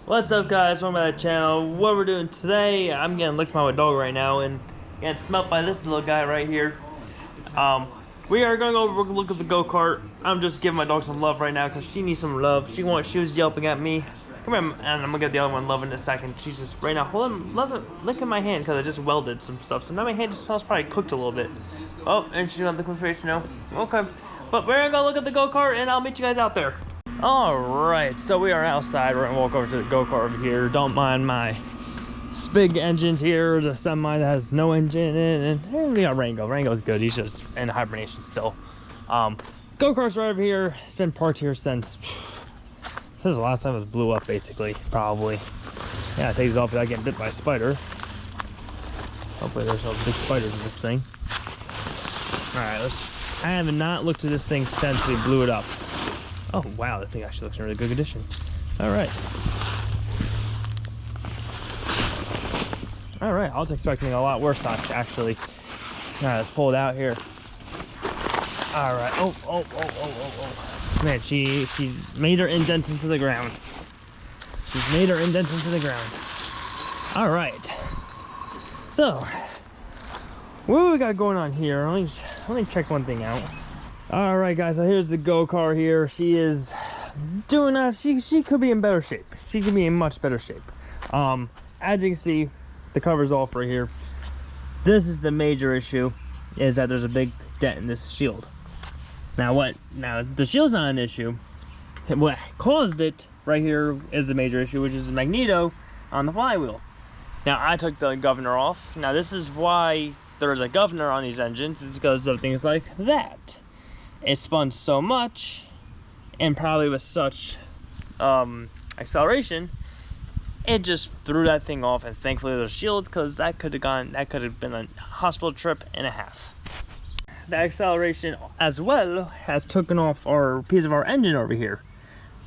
What's up, guys? Welcome to the channel. What we're doing today, I'm getting licked by my dog right now and getting smelt by this little guy right here. We are gonna go look at the go-kart. I'm just giving my dog some love right now because she needs some love. She was yelping at me. Come here, and I'm gonna get the other one love in a second. She's just right now licking my hand because I just welded some stuff. So now my hand just smells probably cooked a little bit. Oh, and she's not looking for fish now. Okay, but we're gonna go look at the go-kart and I'll meet you guys out there. Alright, so we are outside. We're gonna walk over to the go-kart over here. Don't mind my big engines here. The semi that has no engine in it. And we got Rango. Rango's good. He's just in hibernation still. Go-kart's right over here. It's been parked here since the last time it was blew up, basically. Probably. Yeah, it takes off without getting bit by a spider. Hopefully there's no big spiders in this thing. Alright, I have not looked at this thing since we blew it up. Oh wow, this thing actually looks in really good condition. Alright. Alright, I was expecting a lot worse actually. Alright, let's pull it out here. Alright. Oh. Man, she's made her indents into the ground. She's made her indents into the ground. Alright. So, what do we got going on here? Let me check one thing out. All right, guys, so here's the go-kart here. She is doing she could be in better shape. She could be in much better shape. As you can see, the cover's off right here. This is the major issue, is that there's a big dent in this shield. Now the shield's not an issue. What caused it right here is the major issue, which is the magneto on the flywheel. Now I took the governor off. Now this is why there's a governor on these engines. It's because of things like that. It spun so much and probably with such acceleration, it just threw that thing off. And thankfully there's a shield, because that could have been a hospital trip and a half. The acceleration as well has taken off our piece of our engine over here.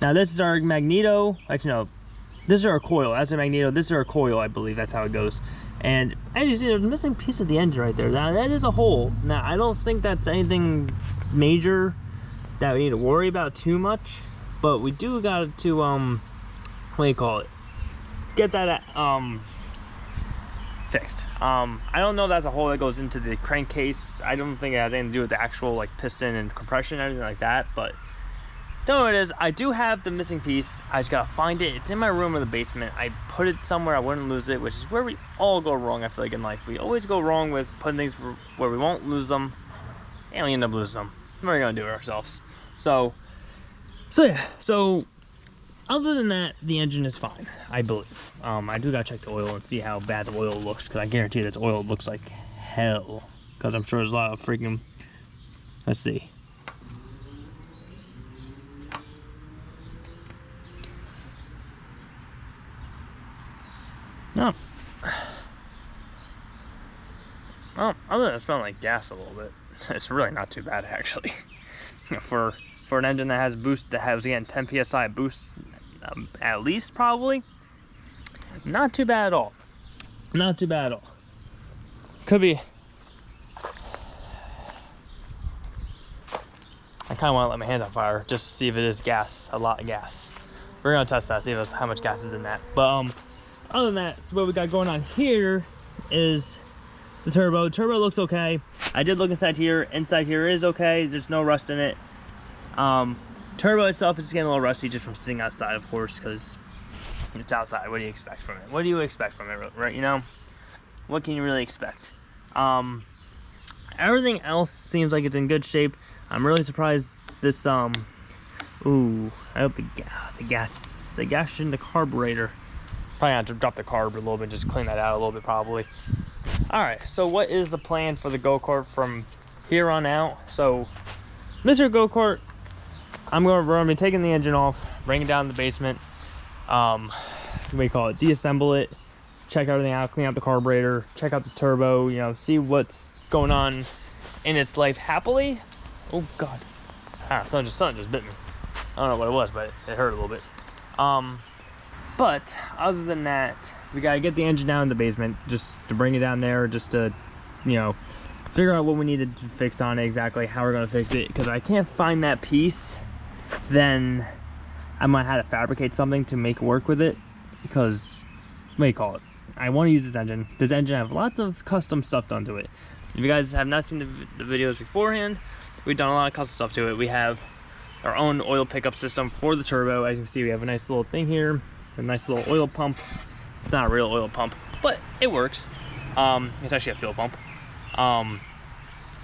Now this is our magneto. Actually no, this is our coil. That's a magneto. This is our coil, I believe. That's how it goes. And as you see, there's a missing piece of the engine right there. Now that is a hole. Now I don't think that's anything major that we need to worry about too much, but we do got to what do you call it, get that fixed. I don't know if that's a hole that goes into the crankcase. I don't think it has anything to do with the actual like piston and compression and everything like that, but don't know what it is. I do have the missing piece. I just gotta find it. It's in my room or the basement. I put it somewhere I wouldn't lose it, which is where we all go wrong. I feel like in life we always go wrong with putting things where we won't lose them, and we end up losing them. We're gonna do it ourselves. So yeah. So other than that, the engine is fine, I believe. I do gotta check the oil and see how bad the oil looks, because I guarantee this oil looks like hell. Because I'm sure there's a lot of freaking. Let's see. No. Oh, other than it smelling like gas a little bit, it's really not too bad actually. for an engine that has boost, that has again 10 psi boost, at least probably. Not too bad at all. Not too bad at all. Could be. I kind of want to let my hands on fire just to see if it is gas, a lot of gas. We're gonna test that, see if how much gas is in that. But other than that, so what we got going on here is the turbo. Turbo looks okay. I did look inside here. Inside here is okay. There's no rust in it. Turbo itself is getting a little rusty just from sitting outside, of course, because it's outside. What do you expect from it? What do you expect from it, right? You know, what can you really expect? Everything else seems like it's in good shape. I'm really surprised this ooh, I hope the gas in the carburetor. Probably have to drop the carb a little bit, just clean that out a little bit probably. All right, so what is the plan for the go-kart from here on out? So Mr. Go-kart, I'm going to be taking the engine off, bring it down to the basement, what do you call it, deassemble it, check everything out, clean out the carburetor, check out the turbo, you know, see what's going on in its life happily. Oh God, something just bit me. I don't know what it was, but it hurt a little bit. But other than that, we gotta get the engine down in the basement, just to bring it down there, just to, you know, figure out what we needed to fix on it, exactly how we're gonna fix it. Because I can't find that piece, then I might have to fabricate something to make work with it. because, what do you call it? I want to use this engine. This engine have lots of custom stuff done to it. If you guys have not seen the videos beforehand, we've done a lot of custom stuff to it. We have our own oil pickup system for the turbo. As you can see, we have a nice little thing here, a nice little oil pump. It's not a real oil pump, but it works. It's actually a fuel pump.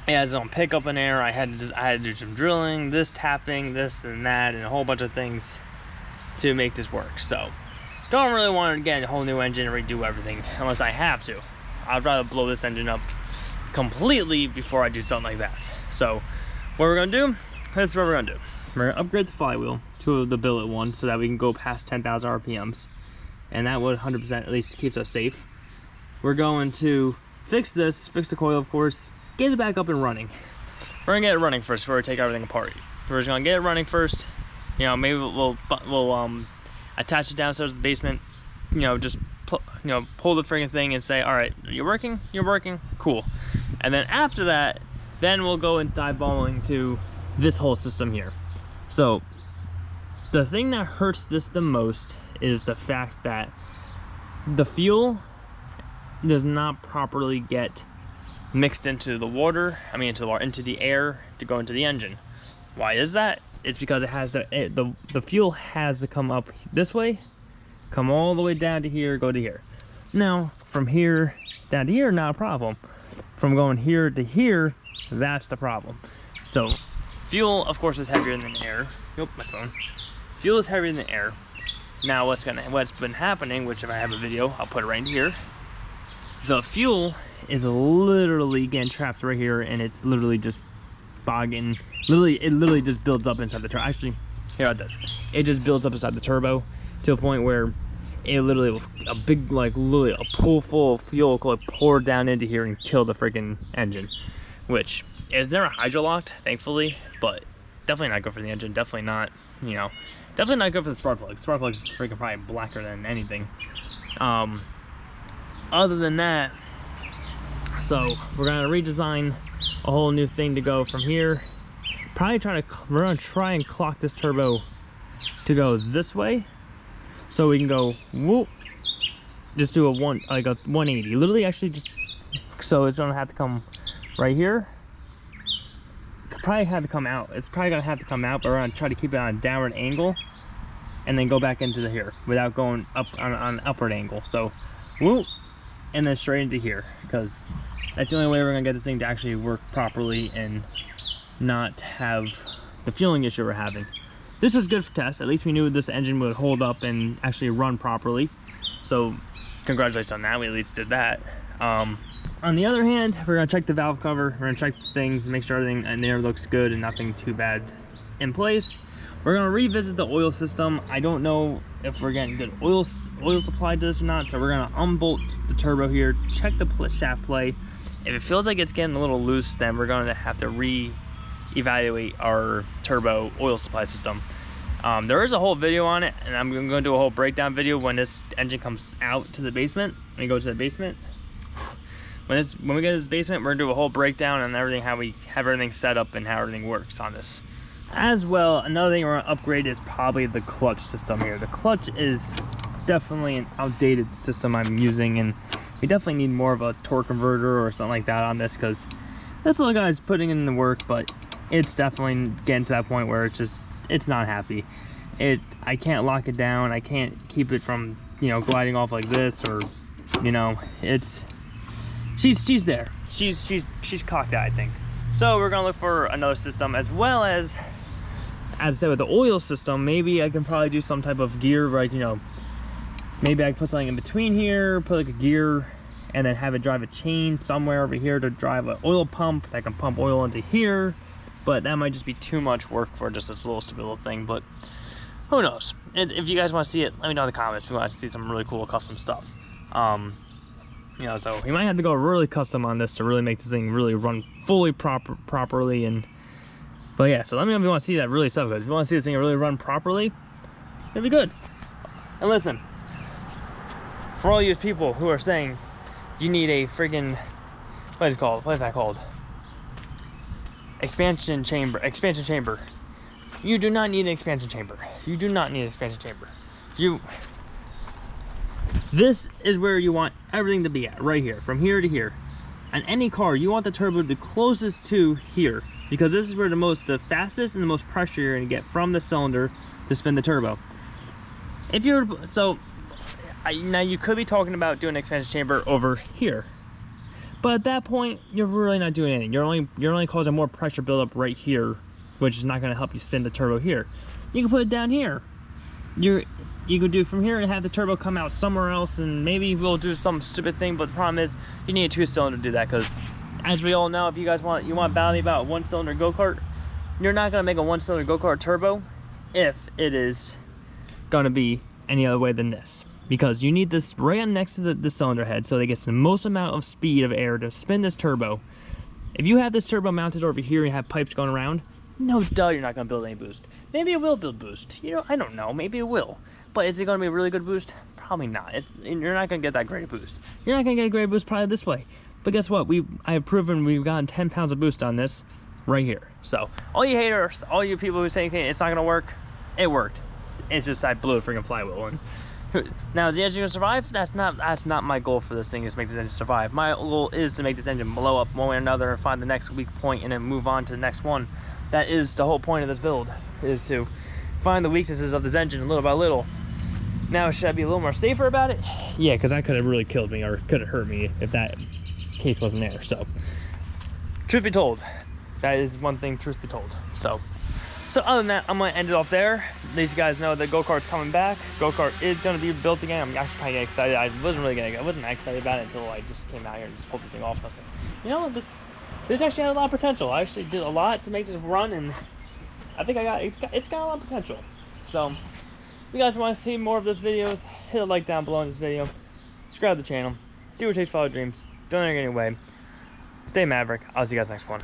It has its own pickup in there. I had to do some drilling, this tapping, this and that, and a whole bunch of things to make this work. So don't really want to get a whole new engine and redo everything unless I have to. I'd rather blow this engine up completely before I do something like that. So what we're gonna do, this is what we're gonna do. We're gonna upgrade the flywheel to the billet one so that we can go past 10,000 RPMs, and that would 100% at least keeps us safe. We're going to fix this, fix the coil, of course, get it back up and running. We're gonna get it running first before we take everything apart. We're just gonna get it running first. You know, maybe we'll attach it downstairs to the basement. You know, just pull the freaking thing and say, all right, you're working, cool. And then after that, then we'll go and dive balling to this whole system here. So the thing that hurts this the most is the fact that the fuel does not properly get mixed into the water, into the air to go into the engine. Why is that? It's because it has the fuel has to come up this way, come all the way down to here, go to here. Now from here down to here, not a problem. From going here to here, that's the problem. So fuel, of course, is heavier than air. Nope, my phone. Fuel is heavier than air. Now what's been happening, which if I have a video, I'll put it right in here. The fuel is literally getting trapped right here, and it's literally just bogging. It literally just builds up inside the turbo. Actually, here it does. It just builds up inside the turbo to a point where it literally, a big, like literally a pool full of fuel could pour down into here and kill the freaking engine, which is never hydrolocked, thankfully, but definitely not good for the engine. Definitely not, definitely not good for the spark plug. Spark plug is freaking probably blacker than anything. Other than that, so we're gonna redesign a whole new thing to go from here. We're gonna try and clock this turbo to go this way, so we can go whoop, just do a 180. Literally, actually, just so it's gonna have to come right here. Probably had to come out. It's probably gonna have to come out, but we're gonna try to keep it on a downward angle, and then go back into the here without going up on an upward angle. So whoop, and then straight into here, because that's the only way we're gonna get this thing to actually work properly and not have the fueling issue we're having. This was good for tests. At least we knew this engine would hold up and actually run properly. So congratulations on that. We at least did that. On the other hand, we're gonna check the valve cover. We're gonna check things, make sure everything in there looks good and nothing too bad in place. We're gonna revisit the oil system. I don't know if we're getting good oil supply to this or not, so we're gonna unbolt the turbo here, check the shaft play. If it feels like it's getting a little loose, then we're gonna have to re-evaluate our turbo oil supply system. There is a whole video on it, and I'm gonna do a whole breakdown video when this engine comes out to the basement. When we go to the basement, when we get to this basement, we're gonna do a whole breakdown on everything, how we have everything set up and how everything works on this. As well, another thing we're gonna upgrade is probably the clutch system here. The clutch is definitely an outdated system I'm using, and we definitely need more of a torque converter or something like that on this, because this little guy's putting in the work, but it's definitely getting to that point where it's not happy. I can't lock it down. I can't keep it from gliding off like this, or she's there. She's cocked out, I think. So we're gonna look for another system, as well as I said with the oil system. Maybe I can probably do some type of gear, like maybe I can put something in between here, put like a gear, and then have it drive a chain somewhere over here to drive an oil pump that can pump oil into here. But that might just be too much work for just this little stupid little thing, but who knows? And if you guys want to see it, let me know in the comments if you want to see some really cool custom stuff. So we might have to go really custom on this to really make this thing really run fully properly. But yeah, so let me know if you want to see that really stuff good. If you want to see this thing really run properly, it'd be good. And listen, for all you people who are saying you need a friggin' what is that called? Expansion chamber. You do not need an expansion chamber. You do not need an expansion chamber. This is where you want everything to be at, right here, from here to here. On any car, you want the turbo the closest to here, because this is where the fastest and the most pressure you're gonna get from the cylinder to spin the turbo. If you're, now you could be talking about doing an expansion chamber over here, but at that point, you're really not doing anything. You're only causing more pressure buildup right here, which is not gonna help you spin the turbo here. You can put it down here. You could do from here and have the turbo come out somewhere else, and maybe we'll do some stupid thing, but the problem is you need a 2-cylinder to do that, because as we all know, if you guys want to battle me about a 1-cylinder go-kart, you're not going to make a 1-cylinder go-kart turbo if it is going to be any other way than this, because you need this right next to the cylinder head so it gets the most amount of speed of air to spin this turbo. If you have this turbo mounted over here and you have pipes going around, no duh, you're not going to build any boost. Maybe it will build boost, I don't know, maybe it will. But is it going to be a really good boost? Probably not. You're not going to get that great boost. You're not going to get a great boost probably this way. But guess what? I have proven we've gotten 10 pounds of boost on this right here. So all you haters, all you people who say it's not going to work, it worked. It's just I blew a freaking flywheel. And now, is the engine going to survive? That's not my goal for this thing, is to make this engine survive. My goal is to make this engine blow up one way or another and find the next weak point and then move on to the next one. That is the whole point of this build, is to find the weaknesses of this engine little by little. Now, should I be a little more safer about it? Yeah, because that could have really killed me, or could have hurt me if that case wasn't there. So, truth be told, that is one thing, truth be told. So other than that, I'm going to end it off there. These guys know that go-kart's coming back. Go-kart is going to be built again. I'm actually kind of excited. I wasn't excited about it until I just came out here and just pulled this thing off. I was like, this actually had a lot of potential. I actually did a lot to make this run, and I think it's got a lot of potential. So, if you guys want to see more of those videos, hit a like down below in this video. Subscribe to the channel. Do what it takes to follow your dreams. Don't get in your way. Stay Maverick. I'll see you guys next one.